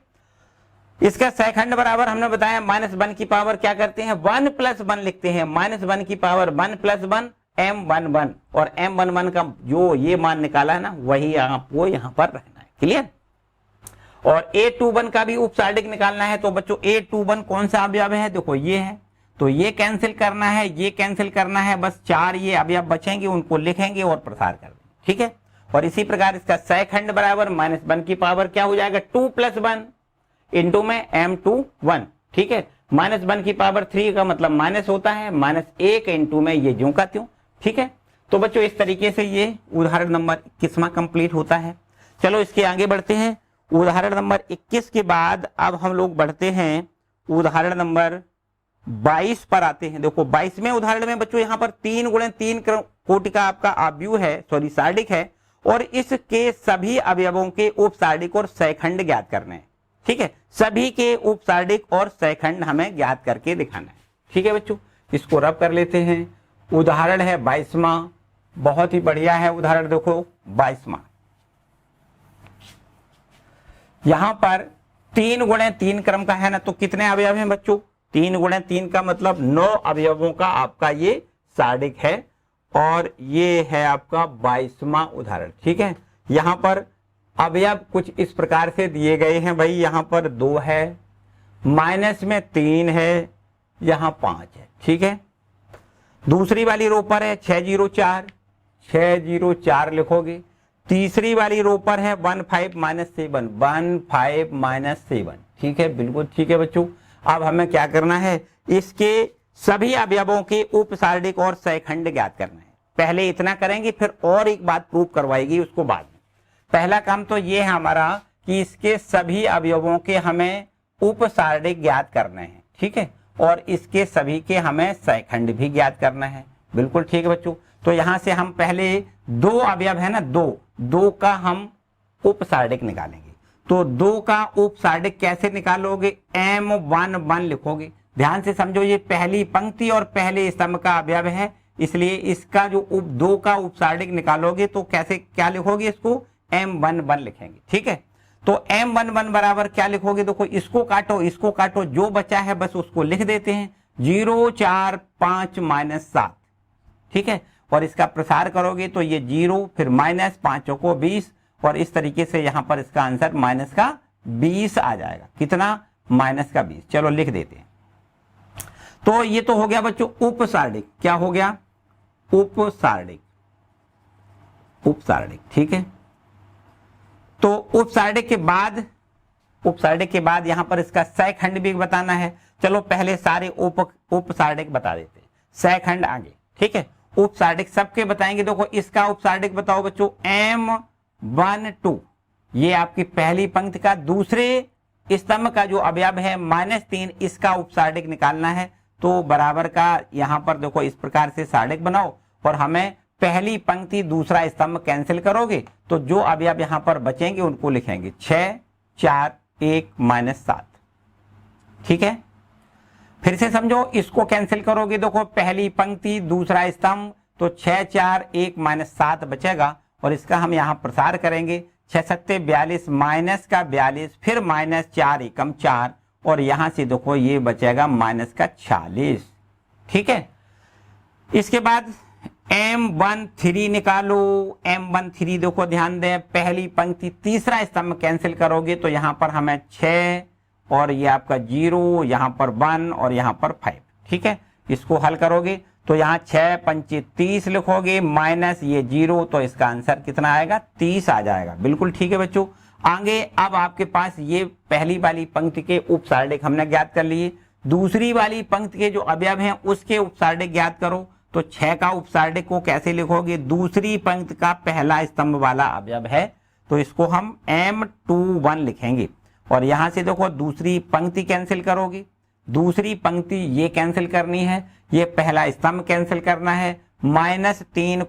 इसका सहखंड बराबर हमने बताया -1 की पावर क्या करते हैं? 1 + 1 लिखते हैं। -1 की पावर 1 + 1 M11 और M11 का जो ये मान निकाला है ना वही आपको यहाँ पर रहना है। क्लियर। और A21 का भी उपसार्डिक निकालना है। तो बच्चों A21 कौन सा अवयव है, देखो ये है, तो ये कैंसिल करना है, ये कैंसिल करना है, बस 4 ये अवयव बचेंगे, उनको लिखेंगे और प्रसार कर देंगे। ठीक है। और इसी प्रकार इसका सहखंड बराबर -1 की पावर क्या हो जाएगा 2 + 1 इंटू में M21। ठीक है। -1 की पावर 3 का मतलब माइनस होता है, -1 इंटू में ये ज्यों का त्यों। ठीक है। तो बच्चों इस तरीके से ये उदाहरण नंबर 21वां कंप्लीट होता है। चलो इसके आगे बढ़ते हैं। उदाहरण नंबर 21 के बाद अब हम लोग बढ़ते हैं उदाहरण नंबर 22 पर आते हैं। देखो 22वें उदाहरण में बच्चों यहाँ पर 3 × 3 कोटि का आपका आव्यूह है, सॉरी सार्डिक है, और इसके सभी अवयवों के उपसार्डिक और सहखंड ज्ञात करने हैं। ठीक है। सभी के उपसार्डिक और सहखंड हमें ज्ञात करके दिखाना है। ठीक है बच्चों, इसको रब कर लेते हैं। उदाहरण है 22वां, बहुत ही बढ़िया है उदाहरण। देखो 22वां, यहां पर 3 × 3 क्रम का है ना, तो कितने अवयव हैं बच्चों 3 × 3 का मतलब 9 अवयवों का आपका ये सार्डिक है। और ये है आपका 22वां उदाहरण। ठीक है। यहां पर अवयव कुछ इस प्रकार से दिए गए हैं भाई, यहां पर 2 है, माइनस में 3 है, यहां 5 है। ठीक है। दूसरी वाली रो पर है 604, 604 लिखोगे। तीसरी वाली रो पर है 15 - 7, 15 - 7। ठीक है, बिल्कुल ठीक है बच्चों। अब हमें क्या करना है, इसके सभी अवयवों के उपसार्डिक और सहखंड ज्ञात करना है। पहले इतना करेंगे, फिर और एक बात प्रूव करवाएगी उसको बाद में। पहला काम तो ये है हमारा कि इसके सभी अवयवों के हमें उपसार्डिक ज्ञात करने हैं। ठीक है। और इसके सभी के हमें सहखंड भी ज्ञात करना है। बिल्कुल ठीक है बच्चों। तो यहां से हम पहले 2 अवयव है ना, 2 का हम उपसार्डिक निकालेंगे। तो 2 का उपसार्डिक कैसे निकालोगे, M11 लिखोगे। ध्यान से समझो, ये पहली पंक्ति और पहले स्तंभ का अवयव है, इसलिए इसका जो 2 का उपसार्डिक निकालोगे तो कैसे क्या लिखोगे, इसको M11 लिखेंगे। ठीक है। तो M11 बराबर क्या लिखोगे, देखो इसको काटो, इसको काटो, जो बचा है बस उसको लिख देते हैं 0 4 5 - 7। ठीक है। और इसका प्रसार करोगे तो ये 0 फिर -5 को 20, और इस तरीके से यहां पर इसका आंसर -20 आ जाएगा। कितना, -20। चलो लिख देते हैं। तो ये तो हो गया बच्चों उपसार्डिक। क्या हो गया, उपसार्डिक। उपसार्डिक। ठीक है। तो उपसार्डिक के बाद यहां पर इसका सहखंड भी बताना है। चलो पहले सारे उपसार्डिक बता देते हैं, सहखंड आगे। ठीक है। उपसार्डिक सबके बताएंगे। देखो इसका उपसार्डिक बताओ बच्चों M12, ये आपकी पहली पंक्ति का दूसरे स्तंभ का जो अवयव है -3, इसका उपसार्डिक निकालना है। तो बराबर का यहां पर देखो इस प्रकार से सार्डिक बनाओ, और हमें पहली पंक्ति दूसरा स्तंभ कैंसिल करोगे तो जो अवयव यहां पर बचेंगे उनको लिखेंगे 6 4 1 -7। ठीक है। फिर से समझो, इसको कैंसिल करोगे, देखो पहली पंक्ति दूसरा स्तंभ, तो 6 4 1 -7 बचेगा, और इसका हम यहां प्रसार करेंगे 6 7 42 माइनस का 42, फिर -4 एकम 4, और यहां से देखो ये बचेगा -40। ठीक है। इसके बाद M13 निकालो। M13 देखो ध्यान दें, पहली पंक्ति तीसरा स्तंभ कैंसिल करोगे तो यहां पर हमें 6, और ये आपका 0, यहां पर 1, और यहां पर 5। ठीक है। इसको हल करोगे तो यहाँ 6 5 30 लिखोगे, माइनस ये 0, तो इसका आंसर कितना आएगा, 30 आ जाएगा। बिल्कुल ठीक है बच्चों। आगे अब आपके पास ये पहली वाली पंक्ति के उपसार्डिक हमने ज्ञात कर लिए। दूसरी वाली पंक्ति के जो अवयव हैं उसके उपसार्डिक ज्ञात करो। तो 6 का उपसार्डिक को कैसे लिखोगे, दूसरी पंक्ति का पहला स्तंभ वाला अवयव है, तो इसको हम M21 लिखेंगे। और यहां से देखो दूसरी पंक्ति कैंसिल करोगे, दूसरी पंक्ति ये कैंसिल करनी है, ये पहला स्तंभ कैंसिल करना है, -3,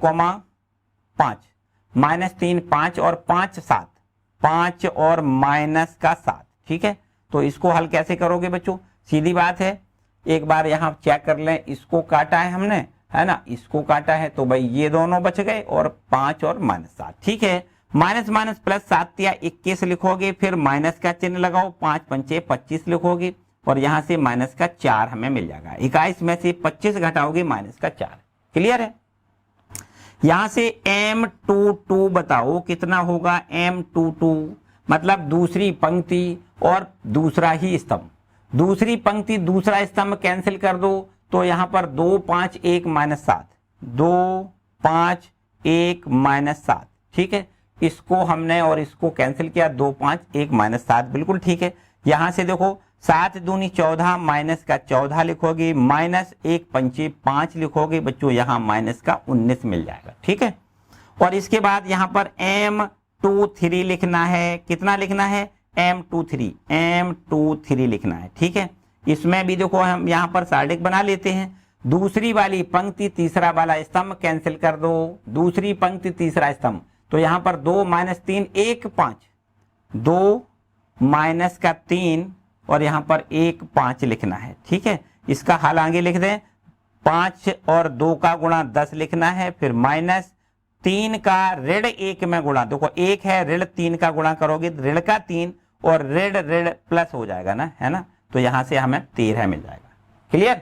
5, -3 5 और 5 7, 5 और -7। ठीक है। तो इसको हल कैसे करोगे बच्चों, सीधी बात है, एक बार यहाँ चेक कर लें, इसको काटा है हमने, है ना, इसको काटा है, तो भाई ये दोनों बच गए, और 5 और -7। ठीक है। माइनस माइनस प्लस 7 या 21 लिखोगे, फिर माइनस का चिन्ह लगाओ, 5 पंचे 25 लिखोगे, और यहां से माइनस का 4 हमें मिल जाएगा। 21 में से 25 घटाओगे, -4। क्लियर है। यहां से M22 बताओ कितना होगा। M22 मतलब दूसरी पंक्ति और दूसरा ही स्तंभ, दूसरी पंक्ति दूसरा स्तंभ कैंसिल कर दो तो यहां पर 2 5 1 -7, 2 5 1 -7, ठीक है। इसको हमने और इसको कैंसिल किया, 2 5 1 -7, बिल्कुल ठीक है। यहां से देखो 7 दूनी 14 माइनस का 14 लिखोगे, माइनस 1 पंचे 5 लिखोगे बच्चों, यहां माइनस का 19 मिल जाएगा, ठीक है। और इसके बाद यहां पर M23 लिखना है, कितना लिखना है M23 लिखना है, ठीक है। इसमें भी देखो हम यहां पर सार्डिक बना लेते हैं। दूसरी वाली पंक्ति तीसरा वाला स्तंभ कैंसिल कर दो, दूसरी पंक्ति तीसरा स्तंभ, तो यहां पर 2 - 3 1 5, 2 माइनस का 3 और यहां पर 1 5 लिखना है, ठीक है। इसका हल आगे लिख दें, 5 और 2 का गुणा 10 लिखना है, फिर माइनस 3 का ऋण 1 में गुणा, देखो 1 है ऋण 3 का गुणा करोगे ऋण का 3 और ऋण ऋण प्लस हो जाएगा ना, है ना, तो यहां से हमें 13 मिल जाएगा। क्लियर।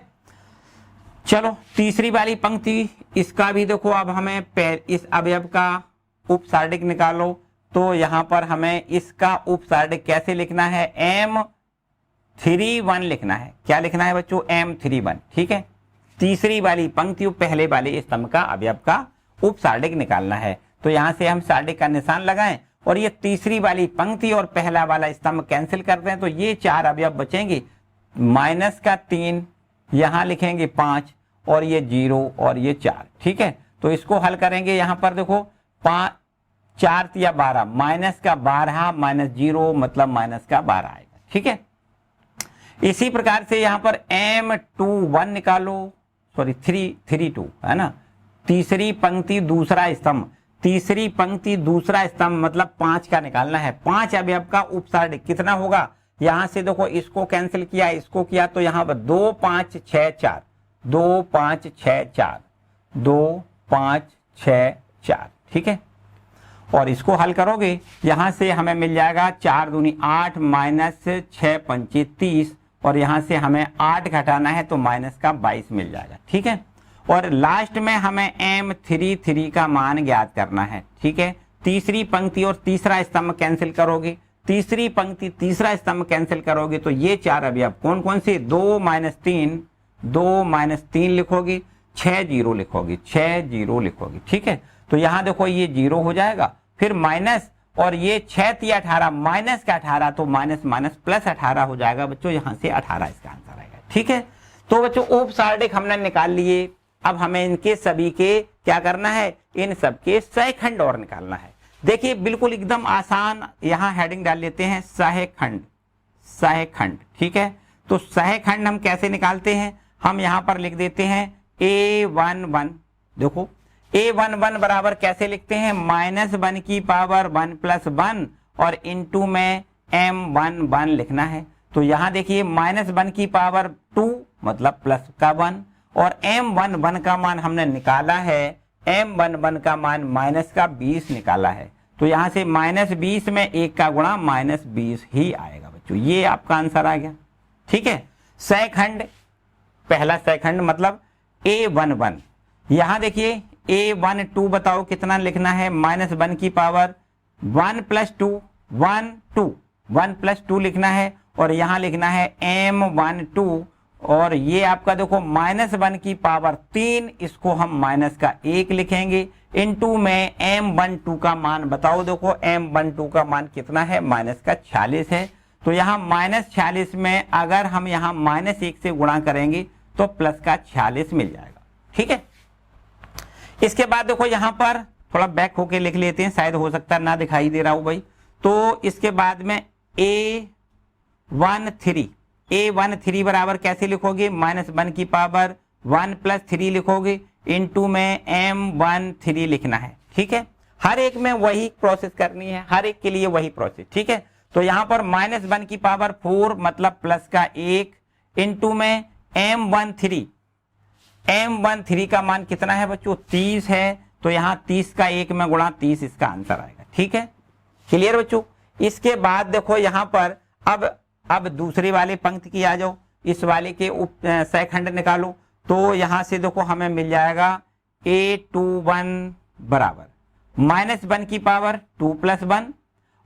चलो तीसरी वाली पंक्ति, इसका भी देखो अब हमें इस अवयव का उपसार्डिक निकालो, तो यहां पर हमें इसका उपसार्डिक कैसे लिखना है, M31 लिखना है। क्या लिखना है बच्चों, M31, ठीक है। तीसरी वाली पंक्ति पहले वाले स्तंभ का अवयव का उपसार्डिक निकालना है, तो यहां से हम सार्डिक का निशान लगाएं और ये तीसरी वाली पंक्ति और पहला वाला स्तंभ कैंसिल करते हैं, तो ये 4 अवयव बचेंगे। माइनस का 3 यहां लिखेंगे 5 और ये 0 और ये 4, ठीक है। तो इसको हल करेंगे, यहां पर देखो 5 4 या 12, माइनस का 12 माइनस 0 मतलब माइनस का 12 आएगा, ठीक है। इसी प्रकार से यहां पर M21 निकालो, सॉरी 32 है ना, तीसरी पंक्ति दूसरा स्तंभ, तीसरी पंक्ति दूसरा स्तंभ मतलब 5 का निकालना है। 5 अवयव का उपसार्डिक कितना होगा, यहां से देखो इसको कैंसिल किया इसको किया, तो यहां पर 2 5 6 4, 2 5 6 4, 2 5 6 4, ठीक है। और इसको हल करोगे यहां से हमें मिल जाएगा 4 दूनी 8 माइनस 6 पंचे 30 और यहां से हमें 8 घटाना है तो माइनस का 22 मिल जाएगा, ठीक है। और लास्ट में हमें M33 का मान ज्ञात करना है, ठीक है। तीसरी पंक्ति और तीसरा स्तंभ कैंसिल करोगे, तीसरी पंक्ति तीसरा स्तंभ कैंसिल करोगे, तो ये 4 अवयव कौन कौन से, 2 - 3 लिखोगे, 6 0 लिखोगे, 6 0 लिखोगे, ठीक है। तो यहां देखो ये 0 हो जाएगा, फिर माइनस और ये 6 3 18 माइनस का 18, तो माइनस माइनस प्लस 18 हो जाएगा बच्चों, यहां से 18 इसका आंसर आएगा, ठीक है। तो बच्चों उपसार्डिक हमने निकाल लिए, अब हमें इनके सभी के क्या करना है, इन सबके सहखंड और निकालना है। देखिए बिल्कुल एकदम आसान, यहां हेडिंग डाल लेते हैं सहखंड, सहखंड, ठीक है। तो सहखंड हम कैसे निकालते हैं, हम यहां पर लिख देते हैं A11, देखो A11 बराबर कैसे लिखते हैं, -1 की पावर 1 + 1 और इंटू में M11 लिखना है। तो यहां देखिए -1 की पावर 2 मतलब प्लस का 1 और M11 का मान हमने निकाला है, M11 का मान माइनस का 20 निकाला है, तो यहां से -20 में 1 का गुणा -20 ही आएगा बच्चों, ये आपका आंसर आ गया, ठीक है। सहखंड, पहला सहखंड मतलब A11, यहां देखिए A12 बताओ कितना लिखना है, -1 की पावर 1 + 2 1 + 2 लिखना है और यहां लिखना है M12 और ये आपका देखो -1 की पावर 3, इसको हम माइनस का 1 लिखेंगे, इनटू में M12 का मान बताओ, देखो M12 का मान कितना है, माइनस का 46 है, तो यहाँ -46 में अगर हम यहाँ -1 से गुणा करेंगे तो प्लस का 46 मिल जाएगा, ठीक है। इसके बाद देखो यहाँ पर थोड़ा बैक होके लिख लेते हैं, शायद हो सकता है ना दिखाई दे रहा हो भाई। तो इसके बाद में A13 बराबर कैसे लिखोगे, -1 की पावर 1 + 3 लिखोगे, इनटू में M13 लिखना है, ठीक है। हर एक में वही प्रोसेस करनी है, हर एक के लिए वही प्रोसेस, ठीक है। तो यहाँ पर -1 की पावर 4 मतलब प्लस का 1 इनटू में M13 का मान कितना है बच्चों, 30 है, तो यहाँ 30 का 1 में गुणा 30 इसका आंसर आएगा, ठीक है। क्लियर बच्चों। इसके बाद देखो यहाँ पर अब दूसरे वाले पंक्ति की आ जाओ, इस वाले के सहखंड निकालो, तो यहां से देखो हमें मिल जाएगा A21 बराबर -1 की पावर 2 + 1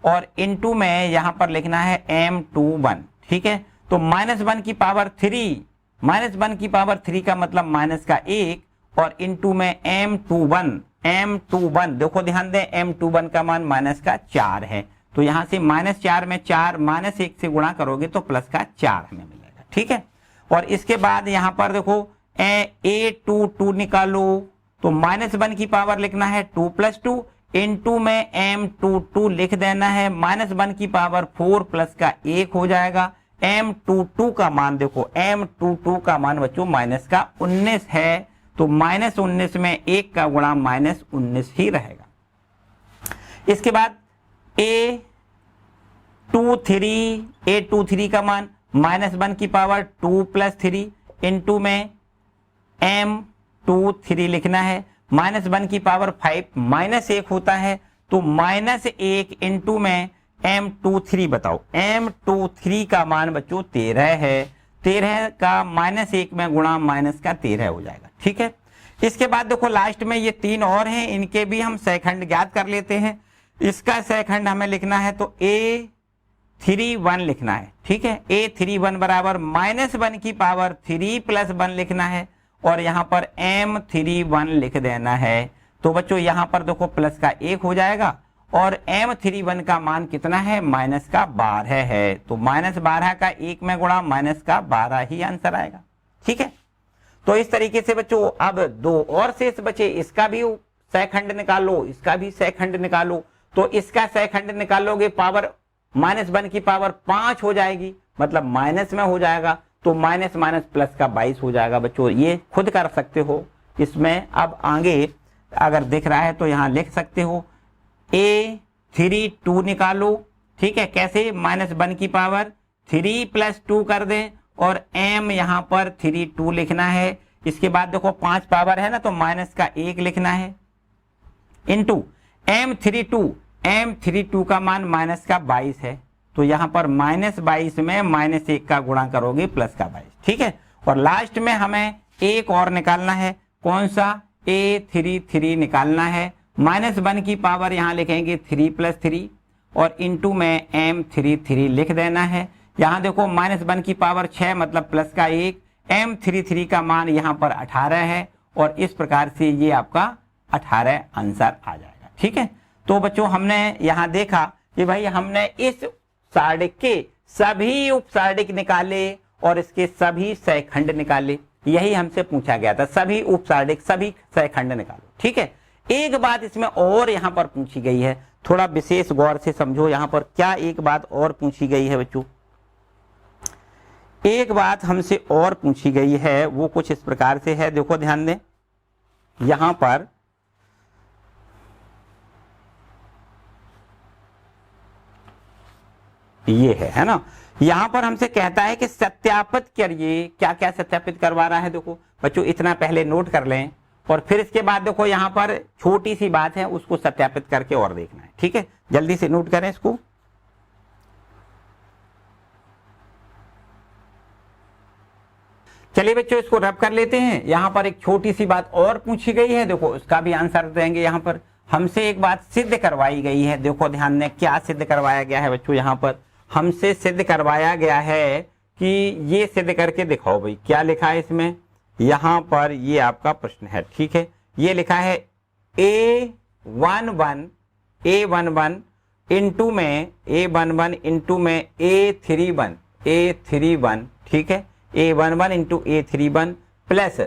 और इनटू में यहां पर लिखना है m21। ठीक है, तो -1 की पावर 3, -1 की पावर 3 का मतलब माइनस का 1 और इनटू में m21 देखो ध्यान दें, m21 का मान माइनस का 4 है, तो यहां से -4 में 4 -1 से गुणा करोगे तो प्लस का 4 हमें मिलेगा। ठीक है, और इसके बाद यहां पर देखो a22 निकालो, तो -1 की पावर लिखना है 2 + 2 इनटू में m22 लिख देना है, -1 की पावर 4 प्लस का 1 हो जाएगा। m22 का मान देखो, m22 का मान बच्चों माइनस का 19 है, तो -19 में 1 का गुणा -19 ही रहेगा। इसके बाद a23 का मान -1 की पावर 2 + 3 इनटू में m23 लिखना है, -1 की पावर 5 -1 होता है, तो -1 इनटू में m23 बताओ, m23 का मान बच्चों 13 है, 13 का -1 में गुणा -13 हो जाएगा। ठीक है, इसके बाद देखो लास्ट में ये 3 और हैं, इनके भी हम सेकंड ज्ञात कर लेते हैं। इसका सेकंड हमें लिखना है तो a31 लिखना है। ठीक है, a31 बराबर -1 की पावर 3 + 1 लिखना है और यहाँ पर m31 लिख देना है, तो बच्चों यहाँ पर देखो प्लस का 1 हो जाएगा और m31 का मान कितना है, -12 है, तो -12 का 1 में गुणा -12 ही आंसर आएगा। ठीक है, तो इस तरीके से बच्चों अब 2 और शेष बचे, इसका भी सेकंड निकालो, इसका भी सेकंड निकालो, तो इसका सेकंड निकालोगे पावर -1 की पावर 5 हो जाएगी, मतलब माइनस में हो जाएगा, तो माइनस प्लस का 22 हो जाएगा। बच्चों ये खुद कर सकते हो, इसमें अब आगे अगर दिख रहा है तो यहां लिख सकते हो a32 निकालो। ठीक है, कैसे, -1 की पावर 3 + 2 कर दें और m यहां पर 32 लिखना है। इसके बाद देखो 5 पावर है ना, तो माइनस का 1 लिखना है इनटू m32 का मान -22 है, तो यहां पर -22 में -1 का गुणा करोगे प्लस का 22। ठीक है, और लास्ट में हमें एक और निकालना है, कौन सा, a33 निकालना है। -1 की पावर यहां लिखेंगे 3 + 3 और इनटू में m33 लिख देना है। यहां देखो -1 की पावर 6 मतलब प्लस का 1, m33 का मान यहां पर 18 है और इस प्रकार से ये आपका 18 आंसर आ जाएगा। ठीक है, तो बच्चों हमने यहां देखा कि भाई हमने इस सार्डिक के सभी उपसार्डिक निकाले और इसके सभी सहखंड निकाले, यही हमसे पूछा गया था, सभी उपसार्डिक सभी सहखंड निकालो। ठीक है, एक बात इसमें और यहां पर पूछी गई है, थोड़ा विशेष गौर से समझो, यहां पर क्या एक बात और पूछी गई है बच्चों, एक बात हमसे और पूछी गई है, वो कुछ इस प्रकार से है, देखो ध्यान दें, यहां पर ये है ना, यहां पर हमसे कहता है कि सत्यापित करिए, क्या क्या सत्यापित करवा रहा है। देखो बच्चों इतना पहले नोट कर लें और फिर इसके बाद देखो यहां पर छोटी सी बात है, उसको सत्यापित करके और देखना है। ठीक है, जल्दी से नोट करें इसको। चलिए बच्चों इसको रब कर लेते हैं। यहां पर एक छोटी सी बात और पूछी गई है, देखो उसका भी आंसर देंगे। यहां पर हमसे एक बात सिद्ध करवाई गई है, देखो ध्यान दें क्या सिद्ध करवाया गया है बच्चों, यहां पर हमसे सिद्ध करवाया गया है कि ये सिद्ध करके दिखाओ भाई, क्या लिखा है इसमें, यहां पर ये आपका प्रश्न है। ठीक है, ये लिखा है a11 इनटू में a11 इनटू में a31 ठीक है, a11 into a31 plus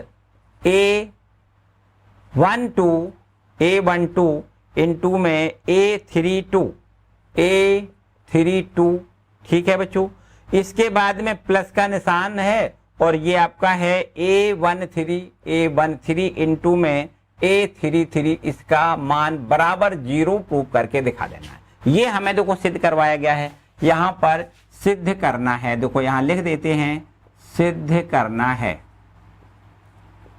a12 into में a32 ठीक है बच्चों। इसके बाद में प्लस का निशान है और ये आपका है a13 इंटू में a33, इसका मान बराबर 0 प्रूव करके दिखा देना है। ये हमें देखो सिद्ध करवाया गया है, यहां पर सिद्ध करना है, देखो यहां लिख देते हैं सिद्ध करना है।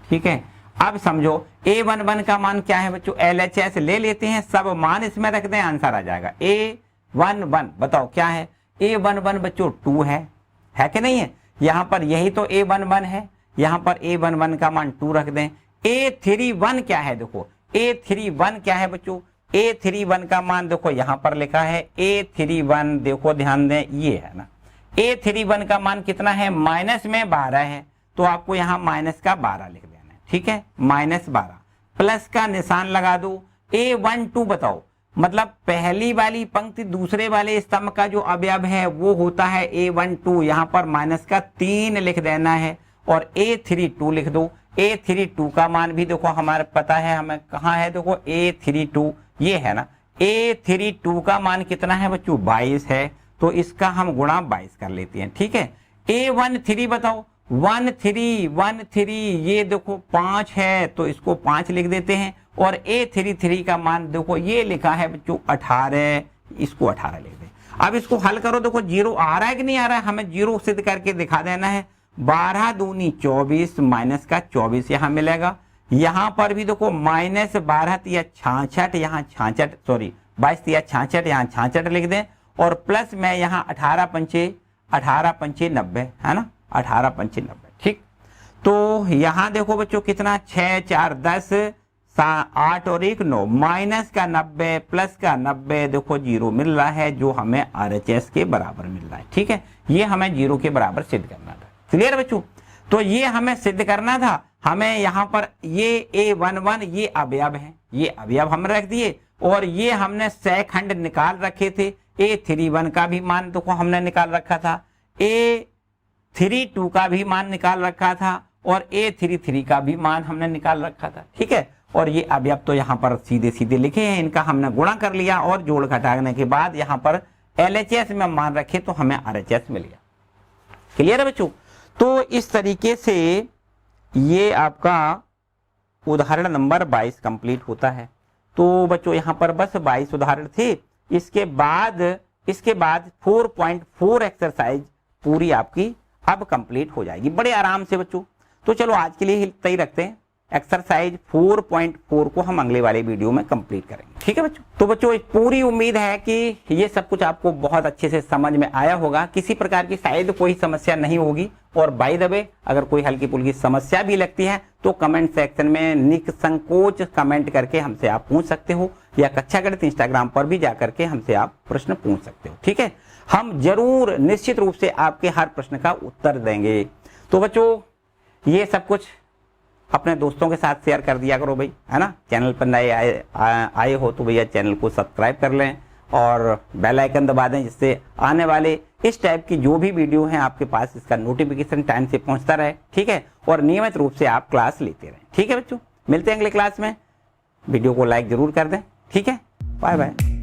ठीक है, अब समझो a11 का मान क्या है बच्चों, LHS ले लेते हैं, सब मान इसमें रख दें, आंसर आ जाएगा। a11 बताओ क्या है, a11 बच्चों 2 है कि नहीं है, यहां पर यही तो a11 है, यहां पर a11 का मान 2 रख दें। a31 क्या है, देखो A31 क्या है बच्चों? A31 का मान देखो यहां पर लिखा है A31, देखो ध्यान दें, ये है ना A31 का मान कितना है? माइनस में 12 है, तो आपको यहां माइनस का 12 लिख देना है, ठीक है, -12, प्लस का निशान लगा दो। A12 बताओ, मतलब पहली वाली पंक्ति दूसरे वाले स्तंभ का जो अवयव है वो होता है A12, यहां पर माइनस का 3 लिख देना है और A32 लिख दो। A32 का मान भी देखो हमारे पता है, हमें कहाँ है, देखो A32 ये है ना, A32 का मान कितना है बच्चों? 22 है, तो इसका हम गुणा 22 कर लेते हैं, ठीक है। A13 बताओ, 13 ये देखो 5 है, तो इसको 5 लिख देते हैं और A33 का मान देखो ये लिखा है बच्चों 18, इसको 18 लिख दे। अब इसको हल करो, देखो 0 आ रहा है कि नहीं आ रहा है, हमें 0 सिद्ध करके दिखा देना है। 12 दूनी 24, माइनस का 24 यहाँ मिलेगा। यहाँ पर भी देखो -12 तिया 66, यहाँ 66, सॉरी 22 तिया 66, यहाँ 66 लिख दें और प्लस में यहाँ 18 पंचे 90 है ना, 18 पंचे 90, ठीक। तो यहाँ देखो बच्चों कितना, 6 4 10, 8 और 1 9, माइनस का 90 प्लस का 90, देखो 0 मिल रहा है, जो हमें RHS के बराबर मिल रहा है, ठीक है। ये हमें 0 के बराबर सिद्ध करना था, क्लियर बच्चों? तो ये हमें सिद्ध करना था, हमें यहाँ पर ये A11 ये अवयव है, ये अवयव हम रख दिए और ये हमने सैखंड निकाल रखे थे। A31 का भी मान देखो हमने निकाल रखा था, A32 का भी मान निकाल रखा था और A33 का भी मान हमने निकाल रखा था, ठीक है। और ये अवयव तो यहाँ पर सीधे सीधे लिखे हैं, इनका हमने गुणा कर लिया और जोड़ घटाने के बाद यहाँ पर LHS में मान रखे तो हमें RHS मिल गया, क्लियर है बच्चों? तो इस तरीके से ये आपका उदाहरण नंबर 22 कंप्लीट होता है। तो बच्चों यहाँ पर बस 22 उदाहरण थे। इसके बाद 4.4 एक्सरसाइज पूरी आपकी अब कंप्लीट हो जाएगी बड़े आराम से बच्चों। तो चलो आज के लिए इतना ही रखते हैं, एक्सरसाइज 4.4 को हम अगले वाले वीडियो में कंप्लीट करेंगे, ठीक है बच्चों? तो बच्चों पूरी उम्मीद है कि ये सब कुछ आपको बहुत अच्छे से समझ में आया होगा, किसी प्रकार की शायद कोई समस्या नहीं होगी। और बाय द वे अगर कोई हल्की फुल्की समस्या भी लगती है तो कमेंट सेक्शन में निसंकोच कमेंट करके हमसे आप पूछ सकते हो, या कक्षा गणित इंस्टाग्राम पर भी जाकर के हमसे आप प्रश्न पूछ सकते हो, ठीक है। हम जरूर निश्चित रूप से आपके हर प्रश्न का उत्तर देंगे। तो बच्चों ये सब कुछ अपने दोस्तों के साथ शेयर कर दिया करो भाई, है ना। चैनल पर नए आए हो तो भैया चैनल को सब्सक्राइब कर लें और बेल आइकन दबा दें, जिससे आने वाले इस टाइप की जो भी वीडियो हैं आपके पास इसका नोटिफिकेशन टाइम से पहुंचता रहे, ठीक है। और नियमित रूप से आप क्लास लेते रहें, ठीक है बच्चों। मिलते हैं अगले क्लास में, वीडियो को लाइक जरूर कर दें, ठीक है। Bye bye.